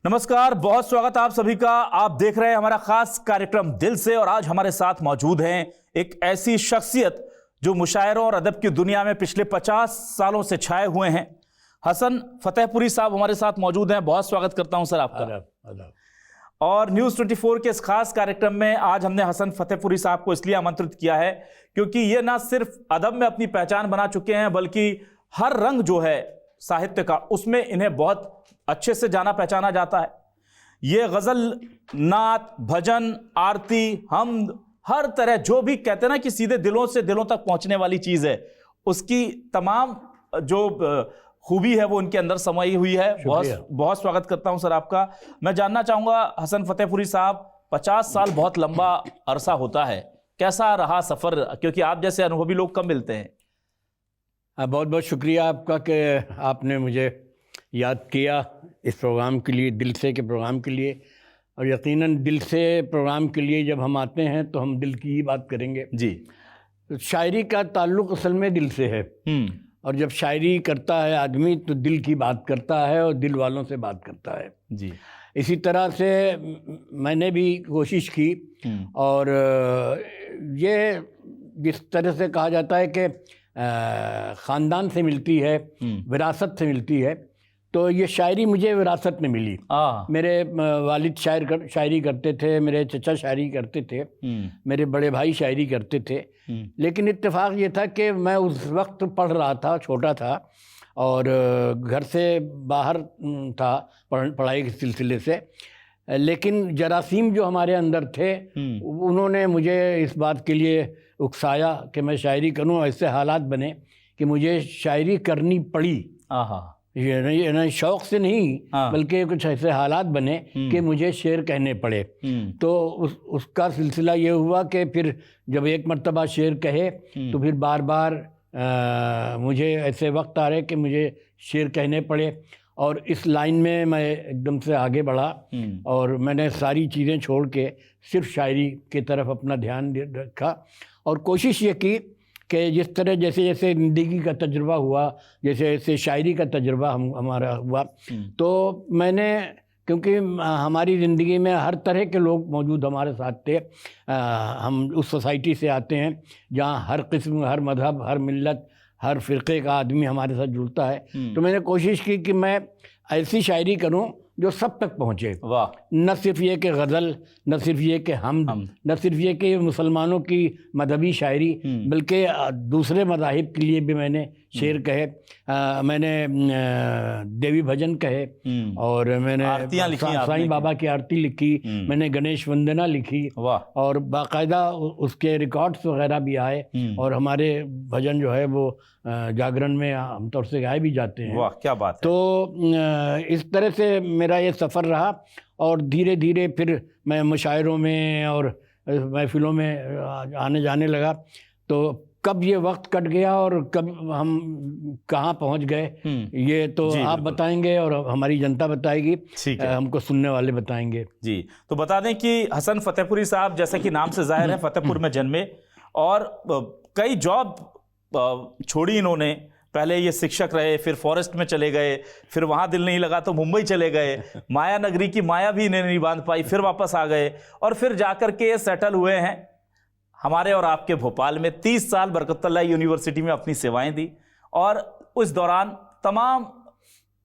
नमस्कार, बहुत स्वागत आप सभी का। आप देख रहे हैं हमारा खास कार्यक्रम दिल से, और आज हमारे साथ मौजूद हैं एक ऐसी शख्सियत जो मुशायरों और अदब की दुनिया में पिछले 50 सालों से छाए हुए हैं। हसन फतेहपुरी साहब हमारे साथ मौजूद हैं। बहुत स्वागत करता हूं सर आपका। और न्यूज़ 24 के इस खास कार्यक्रम में आज हमने हसन फतेहपुरी साहब को इसलिए आमंत्रित किया है क्योंकि ये ना सिर्फ अदब में अपनी पहचान बना चुके हैं, बल्कि हर रंग जो है साहित्य का, उसमें इन्हें बहुत अच्छे से जाना पहचाना जाता है। ये गजल, नात, भजन, आरती, हमद, हर तरह जो भी कहते हैं ना कि सीधे दिलों से दिलों तक पहुंचने वाली चीज है, उसकी तमाम जो खूबी है वो उनके अंदर समाई हुई है। बहुत बहुत स्वागत करता हूं सर आपका। मैं जानना चाहूंगा हसन फतेहपुरी साहब, 50 साल बहुत लंबा अरसा होता है, कैसा रहा सफर? क्योंकि आप जैसे अनुभवी लोग कम मिलते हैं। बहुत बहुत शुक्रिया आपका कि आपने मुझे याद किया इस प्रोग्राम के लिए, दिल से के प्रोग्राम के लिए। और यकीनन दिल से प्रोग्राम के लिए जब हम आते हैं तो हम दिल की ही बात करेंगे जी। शायरी का ताल्लुक़ असल में दिल से है, और जब शायरी करता है आदमी तो दिल की बात करता है और दिल वालों से बात करता है जी। इसी तरह से मैंने भी कोशिश की, और ये जिस तरह से कहा जाता है कि ख़ानदान से मिलती है, विरासत से मिलती है, तो ये शायरी मुझे विरासत में मिली। मेरे वालिद शायरी करते थे, मेरे चचा शायरी करते थे, मेरे बड़े भाई शायरी करते थे। लेकिन इत्तेफाक ये था कि मैं उस वक्त पढ़ रहा था, छोटा था, और घर से बाहर था पढ़ाई के सिलसिले से। लेकिन जरासीम जो हमारे अंदर थे उन्होंने मुझे इस बात के लिए उकसाया कि मैं शायरी करूं। ऐसे हालात बने कि मुझे शायरी करनी पड़ी। ये नहीं शौक़ से नहीं, बल्कि कुछ ऐसे हालात बने कि मुझे शेर कहने पड़े। तो उसका सिलसिला ये हुआ कि फिर जब एक मर्तबा शेर कहे तो फिर बार बार मुझे ऐसे वक्त आ रहे कि मुझे शेर कहने पड़े। और इस लाइन में मैं एकदम से आगे बढ़ा, और मैंने सारी चीज़ें छोड़ के सिर्फ शायरी की तरफ अपना ध्यान रखा, और कोशिश ये की कि जिस तरह जैसे जैसे ज़िंदगी का तजुर्बा हुआ, जैसे जैसे शायरी का तजुर्बा हमारा हुआ, तो मैंने, क्योंकि हमारी ज़िंदगी में हर तरह के लोग मौजूद हमारे साथ थे। हम उस सोसाइटी से आते हैं जहाँ हर किस्म, हर मज़हब, हर मिल्लत, हर फ़िरक़े का आदमी हमारे साथ जुड़ता है। तो मैंने कोशिश की कि मैं ऐसी शायरी करूं जो सब तक पहुँचे। वाह! न सिर्फ ये कि गज़ल, न सिर्फ ये कि हमद, न सिर्फ ये कि मुसलमानों की मजहबी शायरी, बल्कि दूसरे मज़ाहिब के लिए भी मैंने शेर कहे, मैंने देवी भजन कहे, और मैंने साईं बाबा की आरती लिखी, मैंने गणेश वंदना लिखी, और बाकायदा उसके रिकॉर्ड्स वगैरह भी आए, और हमारे भजन जो है वो जागरण में आमतौर से गाए भी जाते हैं। वाह, क्या बात है। तो इस तरह से मेरा ये सफ़र रहा, और धीरे धीरे फिर मैं मुशायरों में और महफिलों में आने जाने लगा। तो कब ये वक्त कट गया और कब हम कहाँ पहुँच गए, ये तो आप बताएंगे और हमारी जनता बताएगी, हमको सुनने वाले बताएंगे जी। तो बता दें कि हसन फतेहपुरी साहब, जैसा कि नाम से जाहिर है, फतेहपुर में जन्मे, और कई जॉब छोड़ी इन्होंने। पहले ये शिक्षक रहे, फिर फॉरेस्ट में चले गए, फिर वहाँ दिल नहीं लगा तो मुंबई चले गए, माया नगरी की माया भी इन्हें नहीं बांध पाई, फिर वापस आ गए, और फिर जाकर के सेटल हुए हैं हमारे और आपके भोपाल में। 30 साल बरकतुल्लाह यूनिवर्सिटी में अपनी सेवाएं दी, और उस दौरान तमाम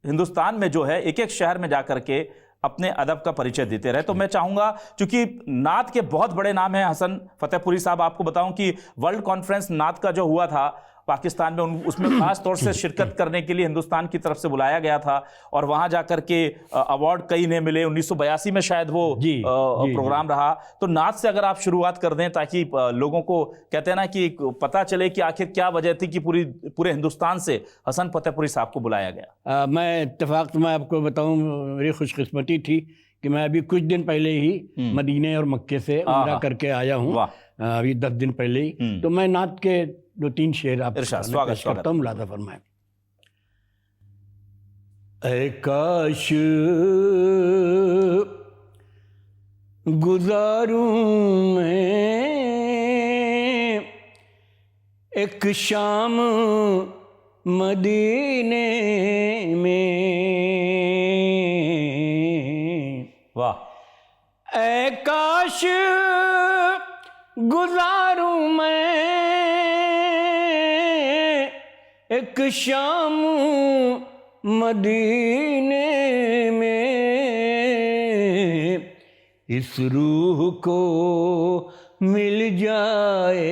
हिंदुस्तान में जो है एक एक शहर में जाकर के अपने अदब का परिचय देते रहे। तो मैं चाहूँगा, चूँकि नात के बहुत बड़े नाम हैं हसन फतेहपुरी साहब, आपको बताऊं कि वर्ल्ड कॉन्फ्रेंस नात का जो हुआ था पाकिस्तान में, उसमें खास तौर से शिरकत करने के लिए हिंदुस्तान की तरफ से बुलाया गया था, और वहां जाकर के अवार्ड कई ने मिले। 1982 में शायद वो प्रोग्राम रहा। तो नात से अगर आप शुरुआत कर दें, ताकि लोगों को, कहते हैं ना कि पता चले कि आखिर क्या वजह थी कि पूरे हिंदुस्तान से हसन फतेहपुरी साहब को बुलाया गया। मैं इत्तेफाक मैं आपको बताऊं, मेरी खुशकिस्मती थी कि मैं अभी कुछ दिन पहले ही मदीने और मक्के से उम्रा करके आया हूँ, अभी 10 दिन पहले ही। तो मैं नात के 2-3 शेर आप पेश करता हूँ, मुलाज़ा फरमाएं। ऐ काश गुजारूं मैं एक शाम मदीने में, ऐ काश गुजारूं मैं एक शाम मदीने में, इस रूह को मिल जाए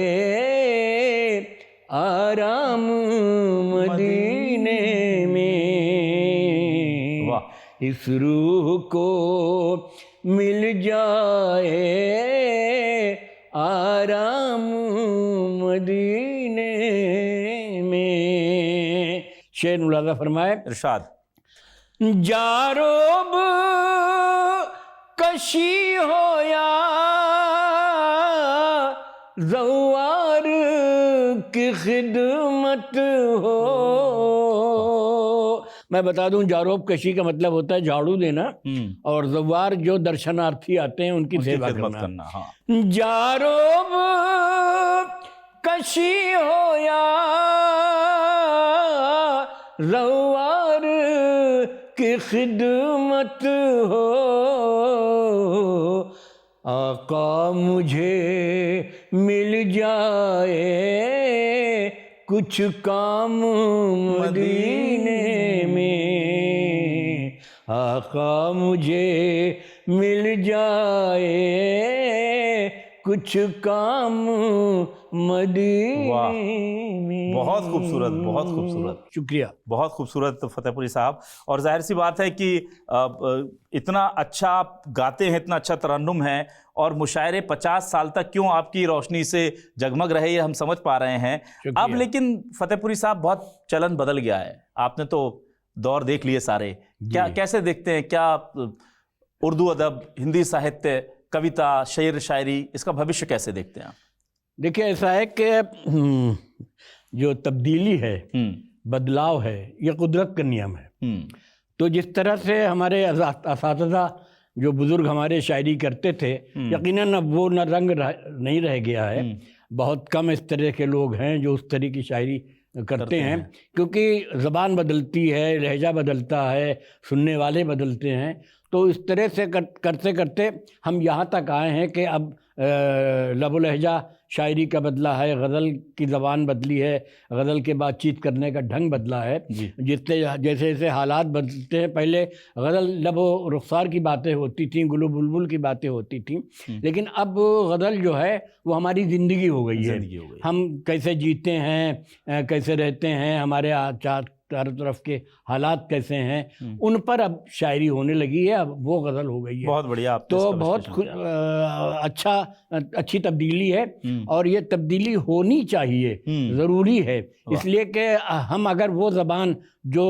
आराम मदीने में। वाह। इस रूह को मिल जाए आराम मदीने में। शेर मुलाजा फरमाए। इरशाद। जारोब कशी हो या ज़वार की खिदमत हो। मैं बता दूं, जारोब कशी का मतलब होता है झाड़ू देना, और ज़वार जो दर्शनार्थी आते हैं उनकी सेवा करना। हाँ। जारोब कशी हो या ज़वार की खिदमत हो, आका मुझे मिल जाए कुछ काम मदीने में, आका मुझे मिल जाए कुछ काम मदीने में। बहुत खूबसूरत, बहुत खूबसूरत। शुक्रिया। बहुत खूबसूरत फतेहपुरी साहब। और जाहिर सी बात है कि इतना अच्छा आप गाते हैं, इतना अच्छा तरन्नुम है, और मुशायरे 50 साल तक क्यों आपकी रोशनी से जगमग रहे ये हम समझ पा रहे हैं। अब लेकिन फतेहपुरी साहब बहुत चलन बदल गया है, आपने तो दौर देख लिए सारे। क्या कैसे देखते हैं, क्या उर्दू अदब, हिंदी साहित्य, कविता, शेर शायरी, इसका भविष्य कैसे देखते हैं आप? देखिए, ऐसा है कि जो तब्दीली है, बदलाव है, ये कुदरत का नियम है। तो जिस तरह से हमारे असातिज़ा जो बुज़ुर्ग हमारे शायरी करते थे, यकीनन अब वो न रंग नहीं रह गया है। बहुत कम इस तरह के लोग हैं जो उस तरह की शायरी करते हैं, क्योंकि ज़बान बदलती है, लहजा बदलता है, सुनने वाले बदलते हैं। तो इस तरह से करते करते हम यहाँ तक आए हैं कि अब लबो लहजा शायरी का बदला है, गज़ल की ज़बान बदली है, गज़ल के बातचीत करने का ढंग बदला है। जितने जैसे जैसे हालात बदलते हैं, पहले गज़ल लब व रुखसार की बातें होती थीं, गुलु बुलबुल की बातें होती थीं, लेकिन अब गज़ल जो है वो हमारी ज़िंदगी हो गई है। हम कैसे जीते हैं, कैसे रहते हैं, हमारे चारों तरफ के हालात कैसे हैं, उन पर अब शायरी होने लगी है, अब वो गज़ल हो गई है। बहुत बढ़िया। तो बहुत अच्छी तब्दीली है, और ये तब्दीली होनी चाहिए, ज़रूरी है। इसलिए कि हम अगर वो ज़बान जो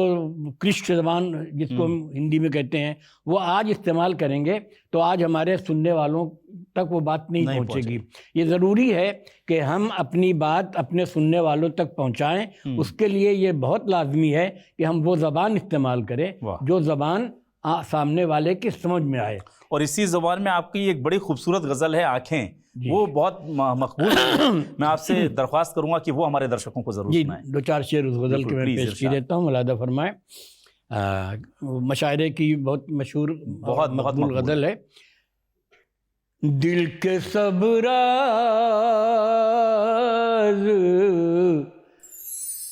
कृष्ण ज़बान जिसको हम हिंदी में कहते हैं, वो आज इस्तेमाल करेंगे तो आज हमारे सुनने वालों तक वो बात नहीं पहुंचेगी। ये ज़रूरी है कि हम अपनी बात अपने सुनने वालों तक पहुंचाएं। उसके लिए ये बहुत लाजमी है कि हम वो ज़बान इस्तेमाल करें जो ज़बान सामने वाले की समझ में आए। और इसी ज़बान में आपकी एक बड़ी खूबसूरत गज़ल है आँखें, वो बहुत मकबूल है। मैं आपसे दरख्वास्त करूंगा कि वो हमारे दर्शकों को ज़रूर सुनाएं। दो चार शेर उस गज़ल के मैं पेश की देता हूँ, मुलादा फरमाएं। मशायरे की बहुत मशहूर, बहुत मकबूल गज़ल है। दिल के सब राज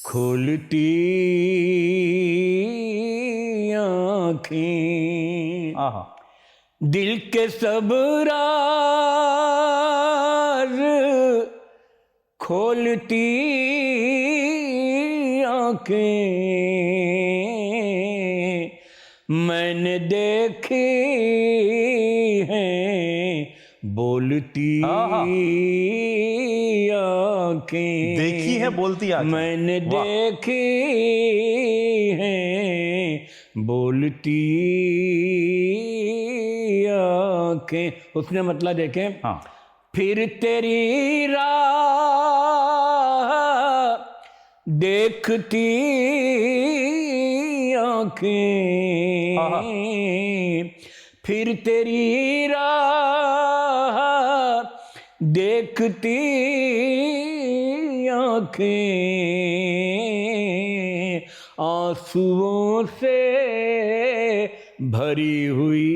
खोलती आँखें, दिल के सब राज खोलती आँखें, मैंने देखी हैं बोलती आँखें, देखी है बोलती आँखें, मैंने देखी हैं बोलती आँखें। उसने मतलब देखें, फिर तेरी राह देखती आँखें, फिर तेरी राह देखती आँखें, आंसुओं से भरी हुई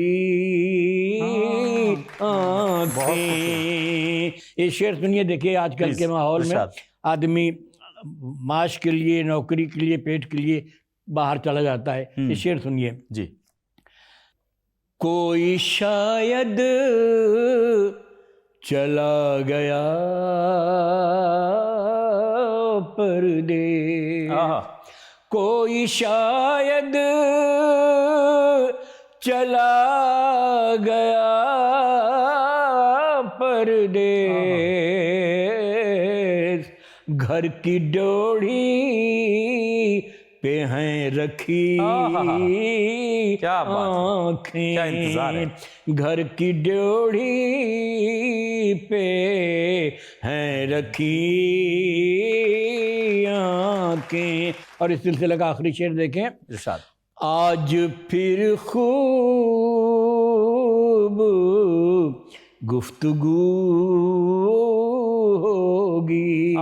आँखें। ये शेर सुनिए, देखिए आजकल के माहौल में आदमी माश के लिए, नौकरी के लिए, पेट के लिए बाहर चला जाता है। ये शेर सुनिए जी। कोई शायद चला गया परदेस, कोई शायद चला गया परदेस, घर की डोरी पे हैं रखी आँखें, क्या इंतजार है। घर की डोरी पे हैं रखी आँखें। और इस सिलसिले का आखिरी शेर देखें, इरशाद। आज फिर खूब गुफ्तगू होगी,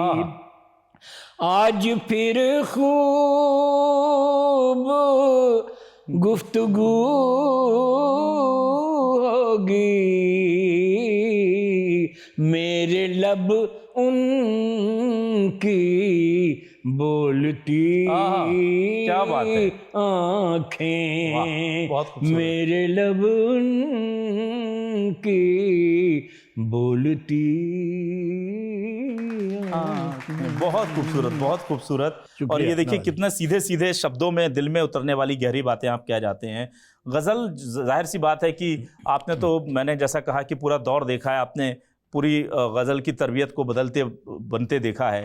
आज फिर खूब गुफ्तगू होगी, मेरे लब उनकी बोलती क्या बात है, आँखें, बहुत खूबसूरत। मेरे लब उनकी बोलती बहुत खूबसूरत, बहुत खूबसूरत। और ये देखिए कितना सीधे सीधे शब्दों में दिल में उतरने वाली गहरी बातें आप कह जाते हैं। गज़ल, जाहिर सी बात है कि आपने तो, मैंने जैसा कहा कि पूरा दौर देखा है, आपने पूरी गज़ल की तरबियत को बदलते बनते देखा है।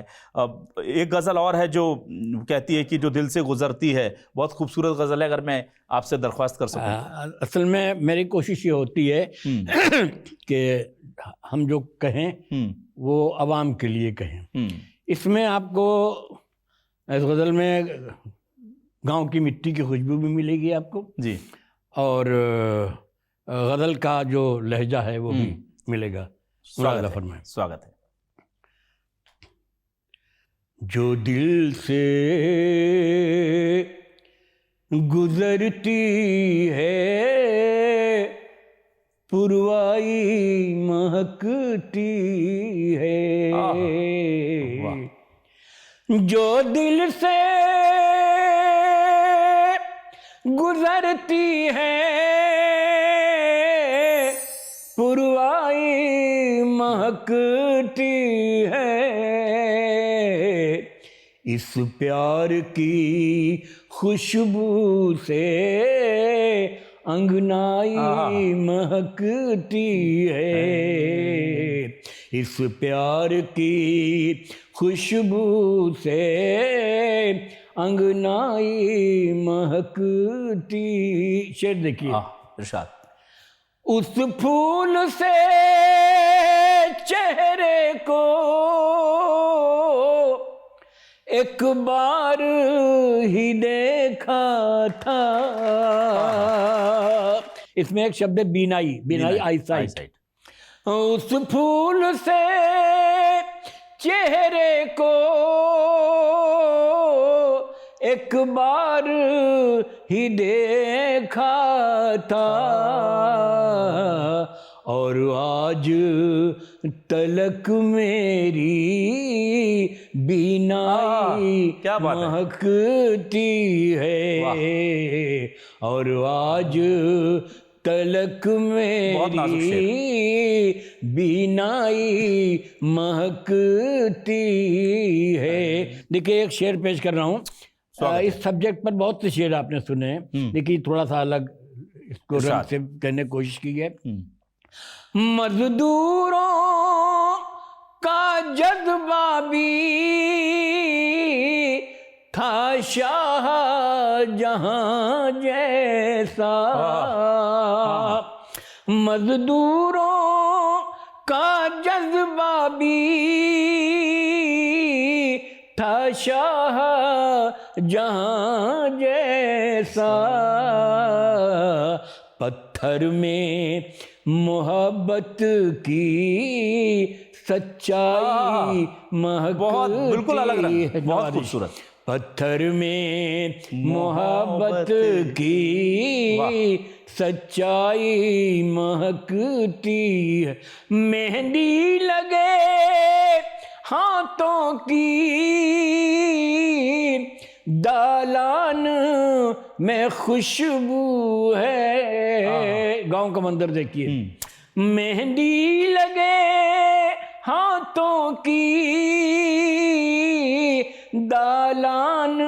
एक गज़ल और है जो कहती है कि जो दिल से गुजरती है, बहुत खूबसूरत गज़ल है, अगर मैं आपसे दरख्वास्त कर सकूं। असल में मेरी कोशिश ये होती है कि हम जो कहें वो आवाम के लिए कहें। इसमें आपको इस गज़ल में गांव की मिट्टी की खुशबू भी मिलेगी आपको जी, और गज़ल का जो लहजा है वो भी मिलेगा। स्वागत है, स्वागत है। जो दिल से गुजरती है पुरवाई महकती है, जो दिल से गुजरती है पुरवाई महकती है, इस प्यार की खुशबू से अंगनाई महकती है, इस प्यार की खुशबू से अंगनाई महकती। शेर देखिए, इरशाद। उस फूल से चेहरे को एक बार ही देखा था, इसमें एक शब्द है बीनाई, बीनाई आईसाइट। उस फूल से चेहरे को एक बार ही देखा था, और आज तलक मेरी बीनाई महकती है, और आज तलक मेरी बीनाई महकती है। देखिए एक शेर पेश कर रहा हूँ, इस सब्जेक्ट पर बहुत से शेर आपने सुने हैं, देखिए थोड़ा सा अलग इसको रंग से कहने की कोशिश की है। मजदूरों का जज्बा भी था शाहजहां जैसा, मजदूरों का जज्बा भी था शाहजहां जैसा, पत्थर में मोहब्बत की सच्चाई महकती, बहुत बिल्कुल अलग रंग, बहुत खूबसूरत। पत्थर में मोहब्बत की सच्चाई महकती है, मेहंदी लगे हाथों की दालान में खुशबू है। गांव का मंदिर देखिए, मेहंदी लगे हाथों की दालान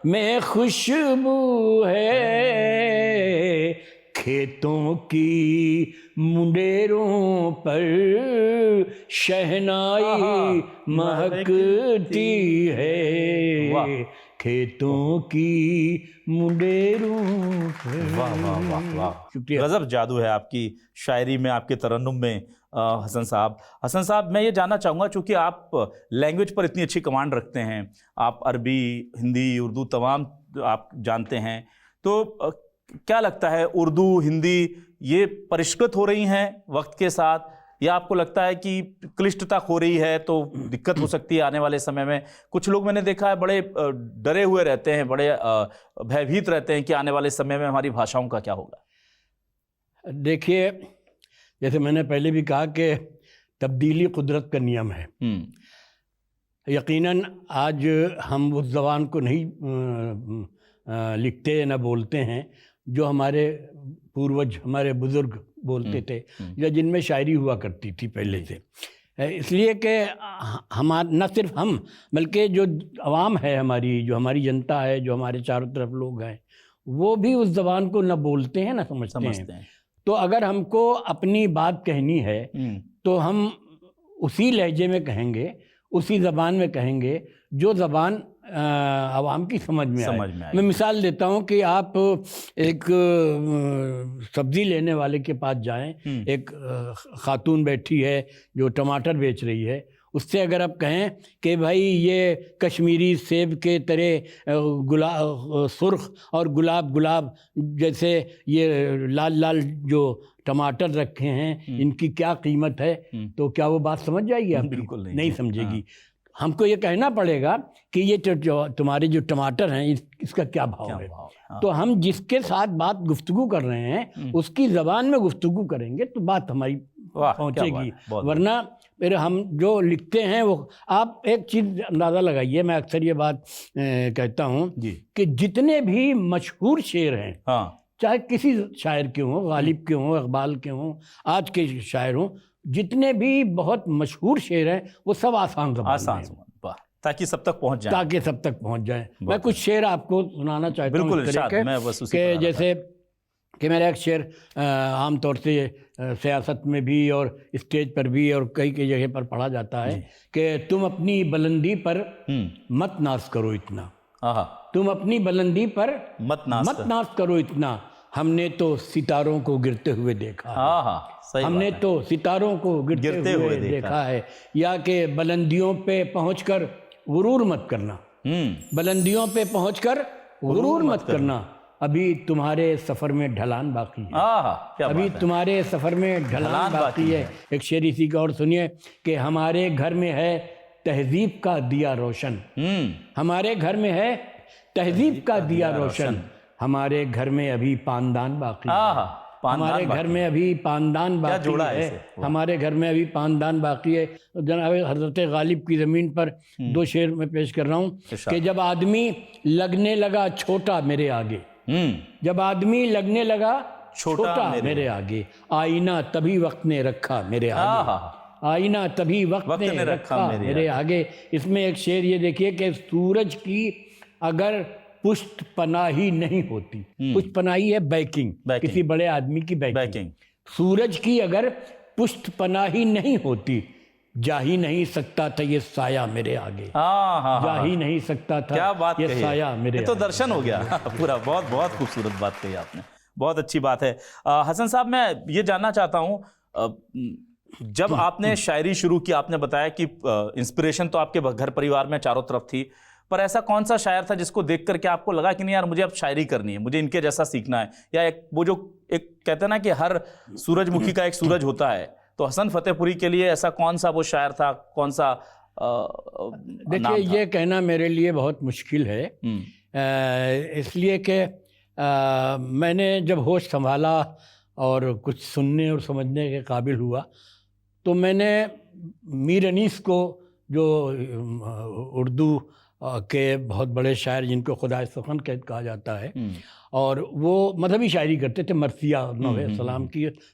में खुशबू है, खेतों की मुंडेरों पर शहनाई महकती है, खेतों की मुंडेरों पर। वाह वाह वाह वाह, शुक्रिया। गजब जादू है आपकी शायरी में, आपके तरन्नुम में हसन साहब। हसन साहब, मैं ये जानना चाहूँगा, चूँकि आप लैंग्वेज पर इतनी अच्छी कमांड रखते हैं, आप अरबी, हिंदी, उर्दू तमाम आप जानते हैं, तो क्या लगता है उर्दू, हिंदी ये परिष्कृत हो रही हैं वक्त के साथ, या आपको लगता है कि क्लिष्टता हो रही है तो दिक्कत हो सकती है आने वाले समय में? कुछ लोग मैंने देखा है बड़े डरे हुए रहते हैं, बड़े भयभीत रहते हैं कि आने वाले समय में हमारी भाषाओं का क्या होगा। देखिए, जैसे मैंने पहले भी कहा कि तब्दीली कुदरत का नियम है। यकीनन आज हम उस ज़बान को नहीं लिखते न बोलते हैं जो हमारे पूर्वज, हमारे बुज़ुर्ग बोलते थे, या जिनमें शायरी हुआ करती थी पहले से। इसलिए कि न सिर्फ हम, बल्कि जो आवाम है हमारी, जो हमारी जनता है, जो हमारे चारों तरफ लोग हैं, वो भी उस ज़बान को न बोलते हैं न समझते हैं। तो अगर हमको अपनी बात कहनी है तो हम उसी लहजे में कहेंगे, उसी ज़बान में कहेंगे जो ज़बान आवाम की समझ में आए। मैं मिसाल देता हूँ कि आप एक सब्ज़ी लेने वाले के पास जाएं, एक खातून बैठी है जो टमाटर बेच रही है, उससे अगर आप कहें कि भाई ये कश्मीरी सेब के तरह सुर्ख और गुलाब जैसे ये लाल लाल जो टमाटर रखे हैं, इनकी क्या कीमत है, तो क्या वो बात समझ जाएगी? आप बिल्कुल नहीं समझेगी। हमको ये कहना पड़ेगा कि ये तुम्हारे जो टमाटर हैं इसका क्या भाव है। तो हम जिसके साथ बात गुफ्तगू कर रहे हैं उसकी ज़बान में गुफ्तगू करेंगे तो बात हमारी पहुंचेगी। वरना फिर हम जो लिखते हैं वो, आप एक चीज़ अंदाज़ा लगाइए, मैं अक्सर ये बात कहता हूँ कि जितने भी मशहूर शेर हैं, चाहे किसी शायर के हों, गालिब के हों, इकबाल के हों, आज के शायर हों, जितने भी बहुत मशहूर शेर हैं वो सब आसान ज़बान में, ताकि सब तक पहुंच जाए। मैं कुछ शेर आपको सुनाना चाहता हूँ कि जैसे कि मेरा एक शेर आमतौर से सियासत में भी और स्टेज पर भी और कई कई जगह पर पढ़ा जाता है कि तुम अपनी बुलंदी पर मत नाज करो इतना, तुम अपनी बुलंदी पर मत नाज करो इतना, हमने तो सितारों को गिरते हुए देखा है, हमने तो सितारों को गिरते हुए देखा है। या कि बुलंदियों पे पहुंचकर गुरूर मत करना, बुलंदियों पे पहुंचकर गुरूर मत करना, अभी तुम्हारे सफर में ढलान बाकी है, अभी तुम्हारे सफर में ढलान बाकी है। एक शेर इसी का और सुनिए कि हमारे घर में है तहजीब का दिया रोशन, हमारे घर में है तहजीब का दिया रोशन, हमारे घर में अभी पानदान बाकी है, हमारे घर में अभी पानदान बाकी है, हमारे घर में अभी पानदान बाकी है। जनाब हजरत गालिब की ज़मीन पर दो शेर में पेश कर रहा हूँ कि जब आदमी लगने लगा छोटा मेरे आगे, जब आदमी लगने लगा छोटा मेरे आगे, आईना तभी वक्त ने रखा मेरे आगे, आईना तभी वक्त ने रखा मेरे आगे। इसमें एक शेर ये देखिए कि सूरज की अगर पुष्ट पनाही नहीं होती, पुष्ट पनाही है बैकिंग, किसी बड़े आदमी की बैकिंग, सूरज की अगर पुष्ट पनाही नहीं होती, जा ही नहीं सकता था ये साया मेरे आगे, जा ही नहीं सकता था क्या बात ये साया मेरे आगे। तो दर्शन हो गया पूरा। बहुत बहुत खूबसूरत बात कही आपने, बहुत अच्छी बात है। हसन साहब, मैं ये जानना चाहता हूँ, जब आपने शायरी शुरू की, आपने बताया कि इंस्पिरेशन तो आपके घर परिवार में चारों तरफ थी, पर ऐसा कौन सा शायर था जिसको देख करके आपको लगा कि नहीं यार मुझे अब शायरी करनी है, मुझे इनके जैसा सीखना है? या एक वो जो एक कहते हैं ना कि हर सूरजमुखी का एक सूरज होता है, तो हसन फतेहपुरी के लिए ऐसा कौन सा वो शायर था, कौन सा देखिए, नाम था? ये कहना मेरे लिए बहुत मुश्किल है, इसलिए कि मैंने जब होश संभाला और कुछ सुनने और समझने के काबिल हुआ, तो मैंने मीर अनीस को, जो उर्दू के बहुत बड़े शायर जिनको खुदाए सुखन कहा जाता है, और वो मजहबी शायरी करते थे, मरसिया नौहे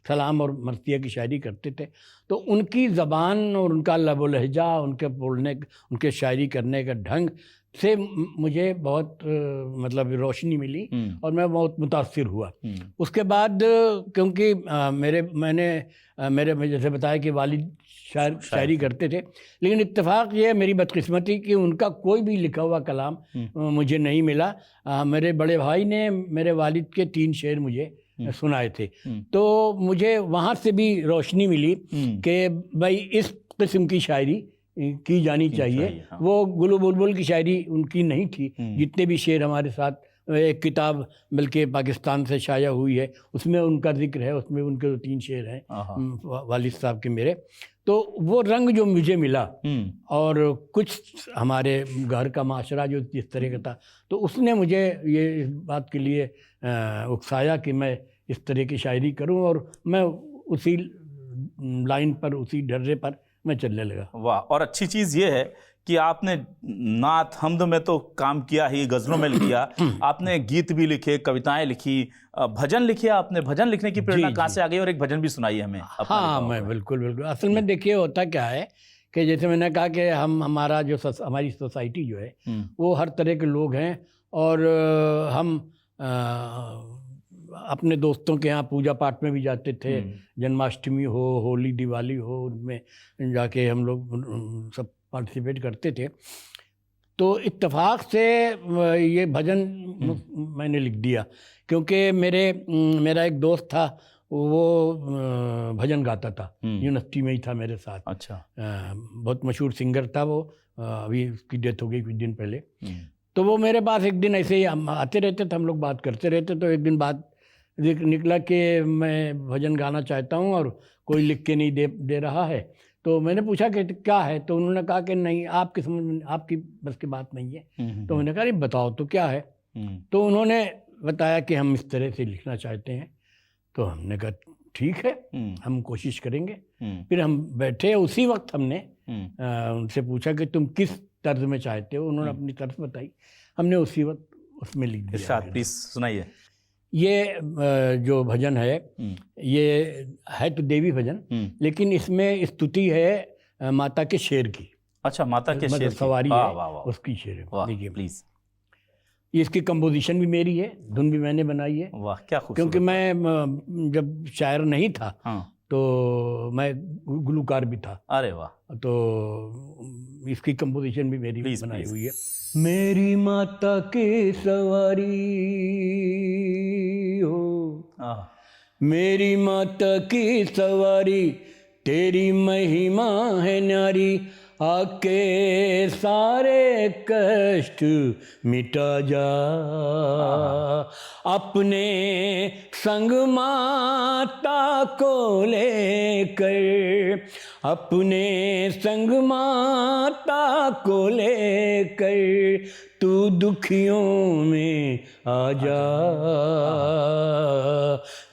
सलाम और मरसिया की शायरी करते थे, तो उनकी ज़बान और उनका लब लहजा, उनके बोलने, उनके शायरी करने का ढंग से मुझे बहुत मतलब रोशनी मिली और मैं बहुत मुतासिर हुआ। उसके बाद क्योंकि मैंने जैसे बताया कि वालिद शायरी करते थे, लेकिन इत्तेफाक ये मेरी बदकिस्मती कि उनका कोई भी लिखा हुआ कलाम मुझे नहीं मिला। मेरे बड़े भाई ने मेरे वालिद के 3 शेर मुझे सुनाए थे, तो मुझे वहाँ से भी रोशनी मिली कि भाई इस किस्म की शायरी की जानी चाहिए। हाँ। वो गुलू बुलबुल की शायरी उनकी नहीं थी। जितने भी शेर हमारे साथ, एक किताब बल्कि पाकिस्तान से शाया हुई है, उसमें उनका जिक्र है, उसमें उनके 3 शेर हैं वालिद साहब के मेरे। तो वो रंग जो मुझे मिला और कुछ हमारे घर का माशरा जो जिस तरह का था, तो उसने मुझे ये इस बात के लिए उकसाया कि मैं इस तरह की शायरी करूं, और मैं उसी लाइन पर, उसी ढर्रे पर मैं चलने लगा। वाह। और अच्छी चीज़ ये है कि आपने नात हमद में तो काम किया ही, गज़लों में किया, आपने गीत भी लिखे, कविताएं लिखी, भजन लिखे। आपने भजन लिखने की प्रेरणा कहाँ से आ गई, और एक भजन भी सुनाइए हमें। हाँ, मैं बिल्कुल असल में देखिए होता क्या है कि जैसे मैंने कहा कि हमारी सोसाइटी जो है वो हर तरह के लोग हैं, और हम अपने दोस्तों के यहाँ पूजा पाठ में भी जाते थे, जन्माष्टमी हो, होली, दिवाली हो, उनमें जाके हम लोग सब पार्टिसिपेट करते थे। तो इत्तेफाक से ये भजन मैंने लिख दिया, क्योंकि मेरा एक दोस्त था, वो भजन गाता था, यूनिवर्सिटी में ही था मेरे साथ। अच्छा। बहुत मशहूर सिंगर था वो, अभी उसकी डेथ हो गई कुछ दिन पहले। तो वो मेरे पास एक दिन ऐसे ही आते रहते थे, हम लोग बात करते रहते, तो एक दिन बात निकला कि मैं भजन गाना चाहता हूँ और कोई लिख के नहीं दे रहा है। तो मैंने पूछा कि क्या है, तो उन्होंने कहा कि नहीं, आपकी समझ में, आपकी बस की बात नहीं है। तो मैंने कहा नहीं, बताओ तो क्या है। तो उन्होंने बताया कि हम इस तरह से लिखना चाहते हैं। तो हमने कहा ठीक है, हम कोशिश करेंगे। फिर हम बैठे, उसी वक्त हमने उनसे पूछा कि तुम किस तर्ज में चाहते हो। उन्होंने अपनी तर्ज बताई, हमने उसी वक्त उसमें लिख दिया। इरशाद प्लीज सुनाइए। ये जो भजन है, ये है तो देवी भजन, लेकिन इसमें स्तुति है माता के शेर की। अच्छा, माता के शेर सवारी है, उसकी शेर है। देखिए प्लीज, ये इसकी कंपोजिशन भी मेरी है, धुन भी मैंने बनाई है। वाह, क्या खूबसूरत। क्योंकि मैं जब शायर नहीं था, तो मैं गुलूकार भी था। अरे वाह। तो इसकी कंपोजिशन भी मेरी बनाई हुई है। मेरी माता की सवारी हो, मेरी माता की सवारी, तेरी महिमा है न्यारी, आके सारे कष्ट मिटा जा, अपने संग माता को लेकर, अपने संग माता को लेकर, तू दुखियों में आ जा,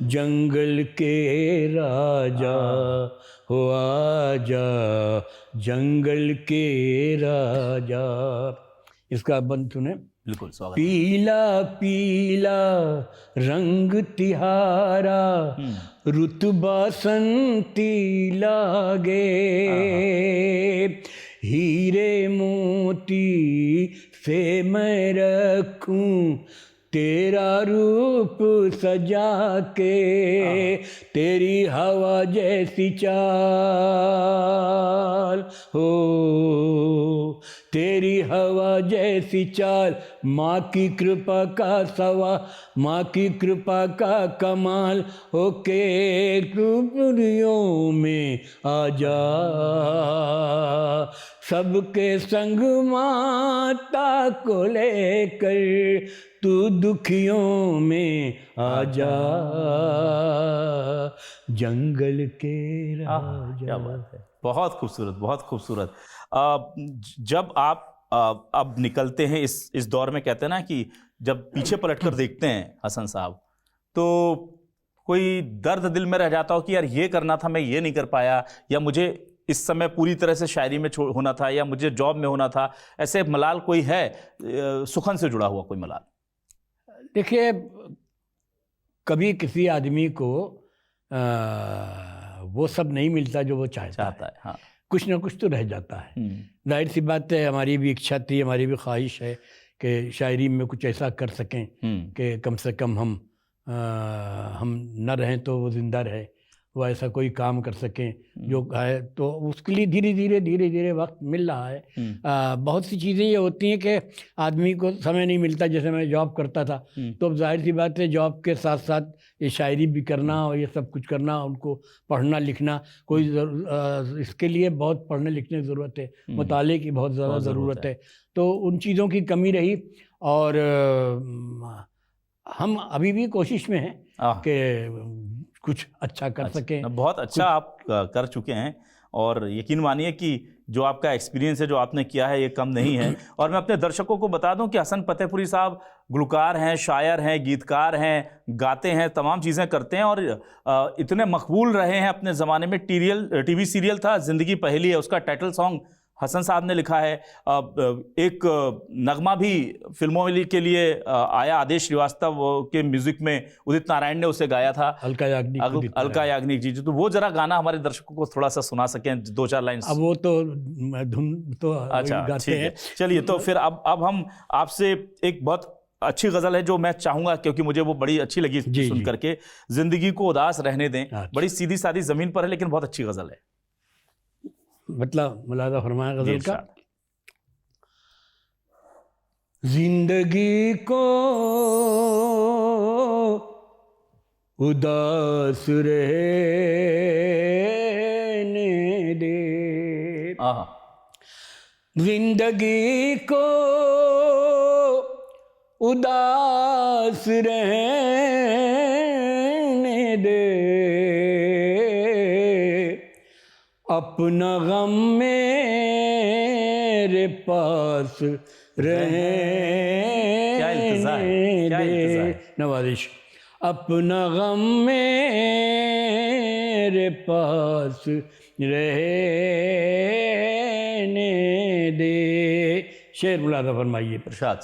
जंगल के राजा हो आजा, जंगल के राजा। इसका बंद सुने। बिल्कुल, स्वागत। पीला पीला रंग तिहारा, रुत बसंती लागे, हीरे मोती से मैं रखूं तेरा रूप सजा के, तेरी हवा जैसी चाल हो, तेरी हवा जैसी चाल, माँ की कृपा का सवा, माँ की कृपा का कमाल, होके टुकड़ियों में आ जा, सबके संग माता को लेकर, तू दुखियों में आ जा, जंगल के राजा। क्या बात है। बहुत खूबसूरत, बहुत खूबसूरत। जब आप अब निकलते हैं इस दौर में, कहते हैं ना कि जब पीछे पलटकर देखते हैं हसन साहब, तो कोई दर्द दिल में रह जाता हो कि यार ये करना था, मैं ये नहीं कर पाया, या मुझे इस समय पूरी तरह से शायरी में होना था, या मुझे जॉब में होना था। ऐसे मलाल कोई है, सुखन से जुड़ा हुआ कोई मलाल? देखिए, कभी किसी आदमी को वो सब नहीं मिलता जो वो चाहता है। हाँ। कुछ ना कुछ तो रह जाता है। जाहिर सी बात है, हमारी भी इच्छा थी, हमारी भी ख्वाहिश है कि शायरी में कुछ ऐसा कर सकें कि कम से कम हम न रहें तो वो ज़िंदा रहे, वो ऐसा कोई काम कर सकें जो है। तो उसके लिए धीरे धीरे वक्त मिल रहा है। बहुत सी चीज़ें ये होती हैं कि आदमी को समय नहीं मिलता। जैसे मैं जॉब करता था, तो अब जाहिर सी बात है जॉब के साथ साथ ये शायरी भी करना और ये सब कुछ करना, उनको पढ़ना लिखना, कोई इसके लिए बहुत पढ़ने लिखने की ज़रूरत है, मुताले की बहुत ज़्यादा ज़रूरत है। तो उन चीज़ों की कमी रही, और हम अभी भी कोशिश में हैं कि कुछ अच्छा कर सकें। बहुत अच्छा आप कर चुके हैं, और यकीन मानिए कि जो आपका एक्सपीरियंस है, जो आपने किया है, ये कम नहीं है। और मैं अपने दर्शकों को बता दूं कि हसन फतेहपुरी साहब गुलकार हैं, शायर हैं, गीतकार हैं, गाते हैं, तमाम चीज़ें करते हैं, और इतने मकबूल रहे हैं अपने ज़माने में। टीवी सीरियल था ज़िंदगी पहेली है, उसका टाइटल सॉन्ग हसन साहब ने लिखा है। एक नगमा भी फिल्मों के लिए आया, आदेश श्रीवास्तव के म्यूजिक में उदित नारायण ने उसे गाया था, अलका याग्निक जी। तो वो जरा गाना हमारे दर्शकों को थोड़ा सा सुना सकें, 2-4 लाइन। अब वो तो धुन तो अच्छा, गाते हैं। चलिए, तो फिर अब हम आपसे एक बहुत अच्छी गज़ल है जो मैं चाहूँगा, क्योंकि मुझे वो बड़ी अच्छी लगी सुन करके। जिंदगी को उदास रहने दें, बड़ी सीधी सादी ज़मीन पर है, लेकिन बहुत अच्छी गज़ल है। मतलब मुलादा फरमाया गज़ल का। जिंदगी को उदास रहने दे, जिंदगी को उदास रहने दे, अपना गम मेरे पास रहने दे। नवाजिश। अपना गम मेरे पास रहने दे। शेर मुलादा फरमाइए। इरशाद।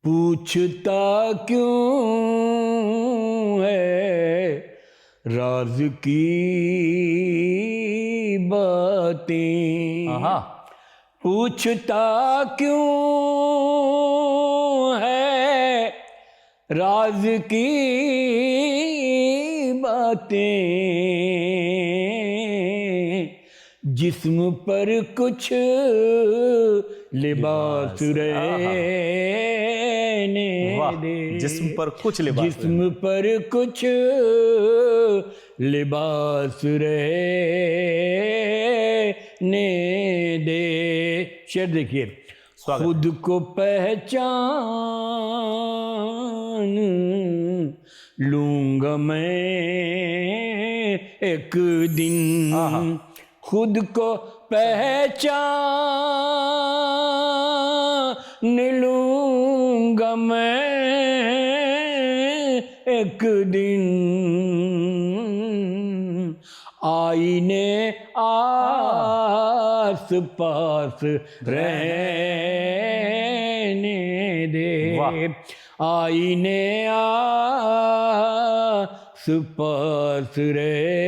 पूछता क्यों है राज की बातें, पूछता क्यों है राज की बातें, जिस्म पर कुछ लिबास रहने दे, जिस्म पर कुछ लिबास, जिस्म पर कुछ लिबास रहने दे। शेर देखिए। खुद को पहचान लूंगा मैं एक दिन, खुद को पहचान लूंगा मैं एक दिन, आईने आस पास रहने दे, आईने आस पास रहने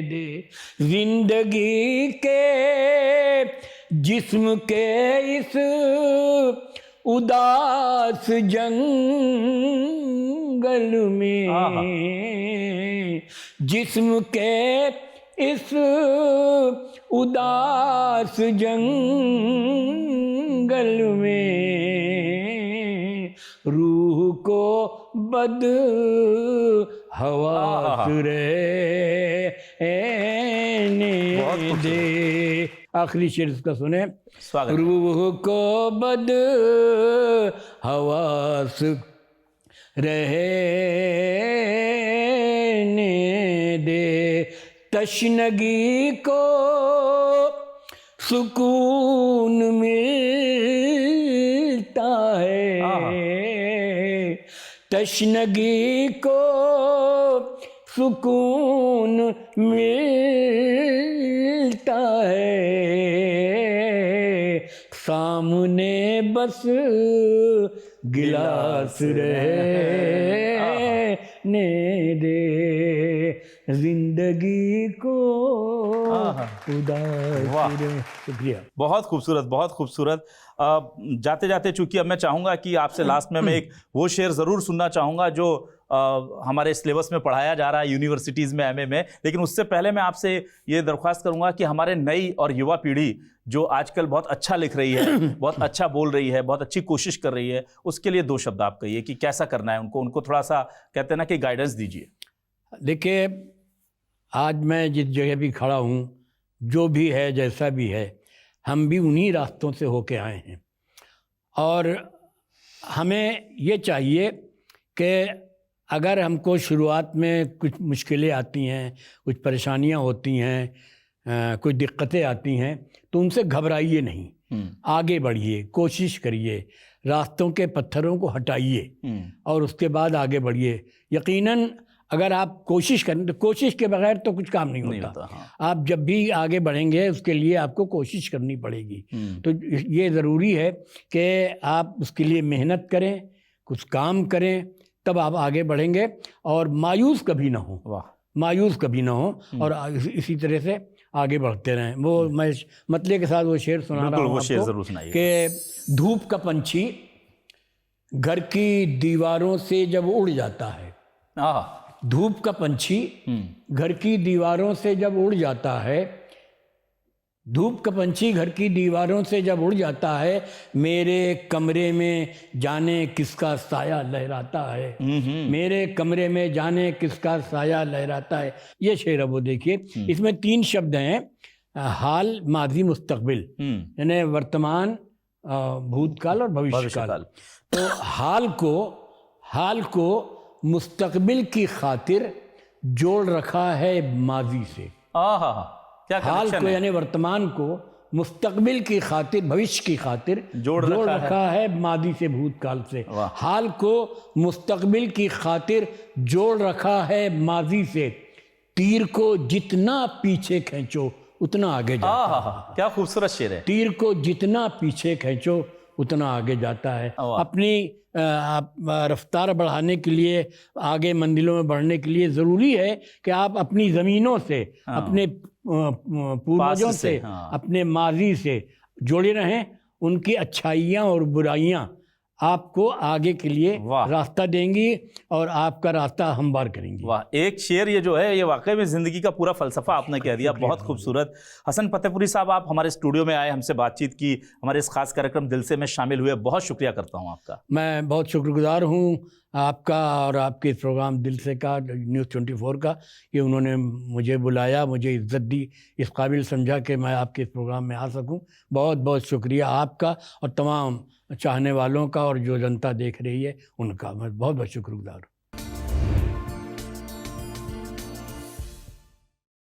दे। जिंदगी के जिस्म के इस उदास जंगल में, जिस्म के इस उदास जंगल में, रूह को बद हवास रहने दे। आखिरी शेर इसका सुने। रूह को बद हवास रहने दे, तशनगी को सुकून मिलता है, तशनगी को सुकून मिलता है, सामने बस गिलास रहने दे, जिंदगी को उदास रहे। शुक्रिया। बहुत खूबसूरत, बहुत खूबसूरत। जाते जाते चूंकि अब मैं चाहूँगा कि आपसे लास्ट में मैं एक वो शेर ज़रूर सुनना चाहूँगा जो हमारे सिलेबस में पढ़ाया जा रहा है यूनिवर्सिटीज़ में, एमए में, लेकिन उससे पहले मैं आपसे ये दरख्वास्त करूँगा कि हमारे नई और युवा पीढ़ी जो आजकल बहुत अच्छा लिख रही है, बहुत अच्छा बोल रही है, बहुत अच्छी कोशिश कर रही है, उसके लिए 2 शब्द आप कहिए कि कैसा करना है उनको थोड़ा सा कहते हैं ना कि गाइडेंस दीजिए। देखिए, आज मैं जिस जगह भी खड़ा हूँ, जो भी है, जैसा भी है, हम भी उन्हीं रास्तों से होके आए हैं और हमें ये चाहिए कि अगर हमको शुरुआत में कुछ मुश्किलें आती हैं, कुछ परेशानियां होती हैं, कुछ दिक्कतें आती हैं, तो उनसे घबराइए नहीं, आगे बढ़िए, कोशिश करिए, रास्तों के पत्थरों को हटाइए और उसके बाद आगे बढ़िए। यकीनन अगर आप कोशिश करें तो कोशिश के बगैर तो कुछ काम नहीं होता। हाँ। आप जब भी आगे बढ़ेंगे उसके लिए आपको कोशिश करनी पड़ेगी। तो ये ज़रूरी है कि आप उसके लिए मेहनत करें, कुछ काम करें, तब आप आगे बढ़ेंगे और मायूस कभी ना हो। वाह। मायूस कभी ना हो और इसी तरह से आगे बढ़ते रहें। वो मैं मतले के साथ वो शेर सुना रहा हूँ वो शेर आपको जरूर सुनाइए कि धूप का पंछी घर की दीवारों से जब उड़ जाता है, धूप का पंछी घर की दीवारों से जब उड़ जाता है, धूप का पंछी घर की दीवारों से जब उड़ जाता है, मेरे कमरे में जाने किसका साया लहराता है, मेरे कमरे में जाने किसका साया लहराता है। ये शेर है वो, देखिए इसमें 3 शब्द हैं, हाल, माजी, मुस्तकबिल, यानी वर्तमान, भूतकाल और भविष्यकाल। तो हाल को मुस्तकबिल की खातिर जोड़ रखा है माजी से। क्या हाल को यानी वर्तमान को मुस्तकबिल की खातिर, भविष्य की खातिर जोड़ रखा है माजी से, भूतकाल से। हाल को मुस्तकबिल की खातिर जोड़ रखा है माजी से, तीर को जितना पीछे खींचो उतना आगे जाता है। क्या खूबसूरत शेर है। तीर को जितना पीछे खींचो उतना आगे जाता है। अपनी रफ्तार बढ़ाने के लिए, आगे मंजिलों में बढ़ने के लिए ज़रूरी है कि आप अपनी ज़मीनों से, अपने पूर्वजों से, अपने माजी से जुड़े रहें। उनकी अच्छाइयाँ और बुराइयाँ आपको आगे के लिए रास्ता देंगी और आपका रास्ता हमवार करेंगी। वाह, एक शेर ये जो है, ये वाकई में ज़िंदगी का पूरा फ़लसफ़ा आपने कह दिया। बहुत खूबसूरत। हसन फतेहपुरी साहब, आप हमारे स्टूडियो में आए, हमसे बातचीत की, हमारे इस खास कार्यक्रम दिल से में शामिल हुए, बहुत शुक्रिया करता हूँ आपका। मैं बहुत शुक्रगुजार हूँ आपका और आपके इस प्रोग्राम दिल से का, न्यूज़ 24 का, कि उन्होंने मुझे बुलाया, मुझे इज्जत दी, इस काबिल समझा कि मैं आपके इस प्रोग्राम में आ सकूं। बहुत बहुत शुक्रिया आपका और तमाम चाहने वालों का और जो जनता देख रही है उनका। मैं बहुत बहुत शुक्रगुजार हूँ।